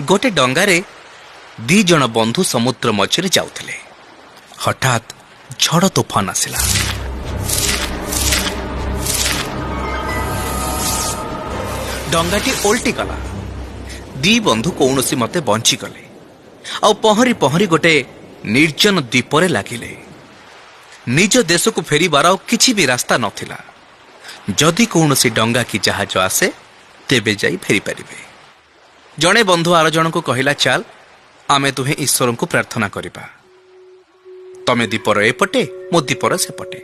गोटे डंगारे दी जन बंधु समुद्र मझे जाउथिले। हठात झड़ तूफान आसिला। डंगाटी ओल्टी गला। दी बंधु कौनसी मते बंची गले आ पहरी पहरी गोटे निर्जन द्वीपरे लागिले। निज देश को फेरिबार किछि भी रास्ता नथिला। जदि कौनसी डंगा की जहाज आसे तेबे जाई फेरी परिबे। जणे बंधु आर जन को कहिला, चल आमे तुहे ईश्वर को प्रार्थना करिबा। तमे दीपर एपटे मो दीपर सेपटे।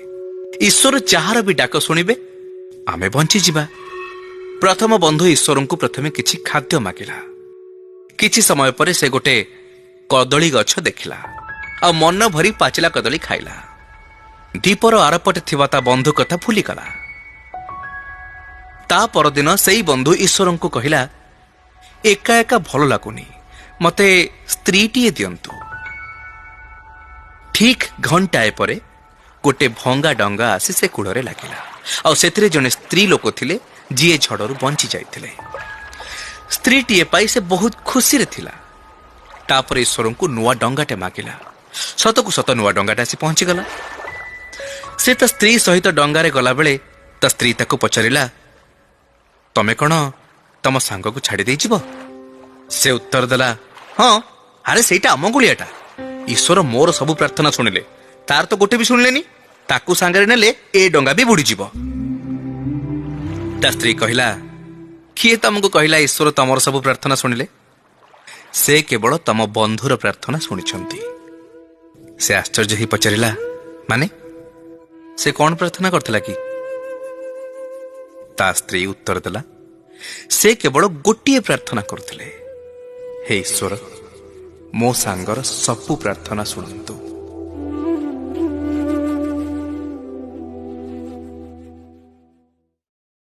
ईश्वर जहार भी डाक शुणिबे आमे बंची जिबा। प्रथम बंधु ईश्वर को प्रथमे किछि खाद्य मागिला। किछि समय पर से गोटे कदली गछ देखिला आ मन भरी पाचिला कदली खाइला। दीपर आरपटे थिबा ता बंधु कथा भूली गला। ता परदिन सेई बंधु ईश्वर को कहिला, एका एका भल लागुनी, मते स्त्रीटीए दियंतु। ठीक घंटाए परे गोटे भंगा डंगा आसी से कूड़े लागिला आ सेथिरे जने स्त्री लोक थिले जीए झड़रू बंची जाइथिले। स्त्रीटीए पाई से बहुत खुशी रे थिला। तापर ईश्वर को नुआ डंगाटे मागिला। सतकु सत नुआ डंगाटे आसी पहुंची गला। से ता स्त्री सहित डंगारे गला बेले ता स्त्री ताको पचारिला, तमे कौन तम सांग को छाड़ी दे जीव? से उत्तर देला, हाँ अरे सेटा आम गुड़ियाटा। ईश्वर मोर सबु प्रार्थना शुणिले, तार तो गोटे भी शुणिलेनी। ताकू सांगरे नेले ए डंगा भी बुड़ी जीव। ता स्त्री कहिला, किए तमको कहिला ईश्वर तमर सबु प्रार्थना शुणिले? से केवल तम बंधुर प्रार्थना शुणिछंती। से आश्चर्य ही पचारिला, माने से कौन प्रार्थना करथिला कि? ता स्त्री उत्तर देला, से केवल गोटिए प्रार्थना करथिले, हे ईश्वर मो सांगर सबु प्रार्थना शुणंतु।